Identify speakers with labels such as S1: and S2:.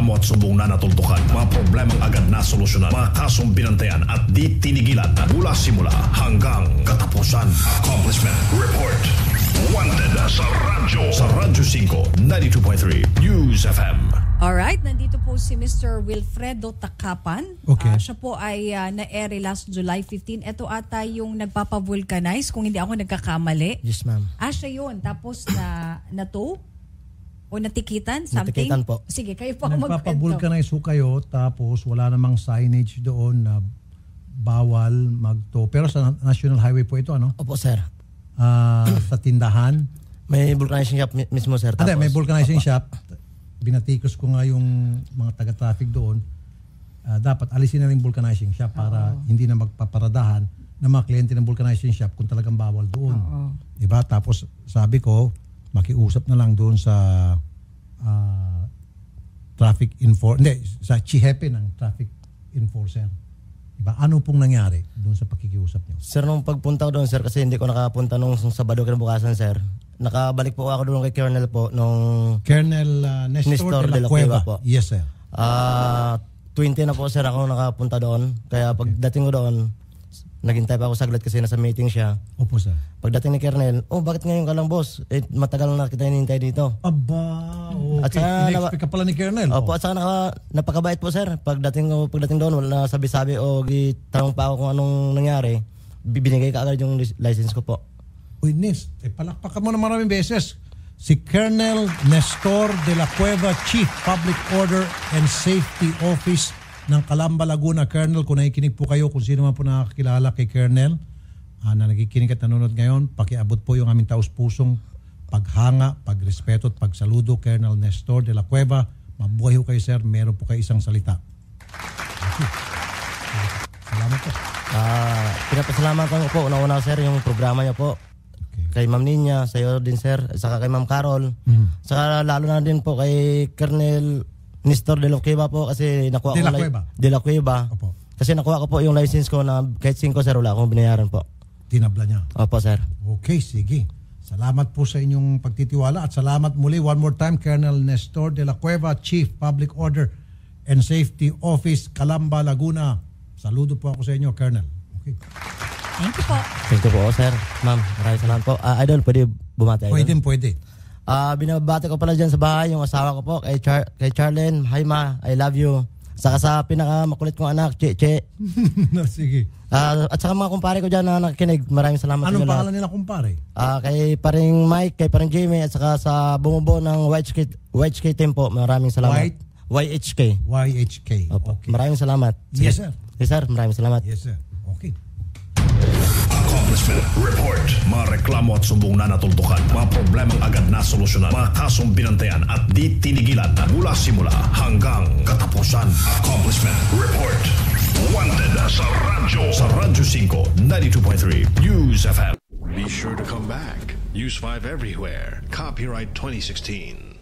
S1: reklamo at sumbong na natuldukan, mga problemang agad na solusyonan, mga kasong binantayan at di tinigilan mula simula hanggang katapusan. Accomplishment Report. Wanted sa Radyo 5, 92.3 News FM.
S2: Alright, nandito po si Mr. Wilfredo Takapan.
S3: Okay.
S2: Siya po ay na-air last July 15. Ito ata yung nagpapavulcanize, kung hindi ako nagkakamali.
S3: Yes, ma'am.
S2: Siya yun. Tapos na-tow? O natikitan? Something?
S3: Natikitan po.
S2: Sige, kayo po ang magkwento.
S4: Nagpapavulcanize ho kayo, tapos wala namang signage doon na bawal magtow. Pero sa National Highway po ito, ano?
S3: Opo, sir.
S4: Sa tindahan.
S3: May vulcanizing shop mismo, sir. Tapos,
S4: May vulcanizing shop. Binatikos ko nga yung mga taga-traffic doon. Dapat alisin na rin vulcanizing shop para hindi na magpaparadahan ng mga kliyente ng vulcanizing shop kung talagang bawal doon. Diba? Tapos sabi ko, makiusap na lang doon sa sa chihepe ng traffic enforcer. Diba? Ano pong nangyari doon sa pakikiusap niyo?
S3: Sir, nung pagpunta ko doon, sir, kasi hindi ko nakapunta nung Sabado kinabukasan, sir. Nakabalik po ako doon kay Colonel po nung
S4: Colonel Nestor de la Cueva
S3: po.
S4: Yes, sir.
S3: 20 na po, sir, ako nakapunta doon. Kaya pagdating ko doon, naghintay pa ako saglit kasi nasa meeting siya.
S4: Opo, sir.
S3: Pagdating ni Colonel, bakit ngayon ka lang, boss? Matagal na kita hinihintay dito.
S4: Aba, okay.
S3: At saka,
S4: in-expect ka pala ni Colonel.
S3: Opo, at saka napakabait po, sir. Pagdating doon, wala na sabi-sabi o tanong pa ako kung anong nangyari. Binigay ka agad yung license ko po.
S4: Uy, Nis, palakpakan mo na maraming beses. Si Colonel Nestor de la Cueva, Chief Public Order and Safety Office ng Calamba, Laguna. Colonel, kung nakikinig po kayo, kung sino man po nakakilala kay Colonel, na nakikinig at nanonood ngayon, pakiabot po yung aming taus-pusong paghanga, pagrespeto at pagsaludo. Colonel Nestor de la Cueva, mabuhay ho kayo, sir. Meron po kayo isang salita. Salamat po.
S3: Pinapasalamat ko po, una-una, sir, yung programa niya po. Kay Ma'am Ninya, sa iyo din, sir, saka kay Ma'am Carol. Saka lalo na din po kay Colonel Nestor de la Cueva po kasi nakuha ko De la Cueva.
S4: Opo.
S3: Kasi nakuha ko po yung license ko na kahit 5, sir, wala akong binayaran po.
S4: Tinabla niya.
S3: Opo, sir.
S4: Okay, sige. Salamat po sa inyong pagtitiwala at salamat muli one more time, Colonel Nestor de la Cueva, Chief Public Order and Safety Office, Calamba, Laguna. Saludo po ako sa inyo, Colonel. Okay.
S2: Thank you po.
S3: Thank you po, sir. Ma'am, maraming salamat po. Idol, pwede bumati?
S4: Pwede.
S3: Binabati ko pala dyan sa bahay yung asawa ko po, kay Charlene. Hi, ma, I love you. Saka sa pinakamakulit kong anak, Che.
S4: Sige.
S3: At saka mga kumpare ko dyan na nakikinig, maraming salamat.
S4: Anong pangalan nila, kumpare?
S3: Kay paring Mike, kay paring Jamie, at saka sa bumubuo ng YHK team po, maraming salamat. YHK.
S4: Opo. Okay.
S3: Maraming salamat.
S4: Yes, sir.
S3: Yes, sir. Maraming salamat.
S4: Yes, sir. Okay.
S1: Accomplishment Report. Mga reklamo at sumbong na natuldukan, mga problemang agad na solusyonan, mga kasong binantayan at di tinigilan mula simula hanggang katapusan. Accomplishment Report. Wanted sa Radyo 5, 92.3 News FM. Be sure to come back. Use 5 everywhere. Copyright 2016.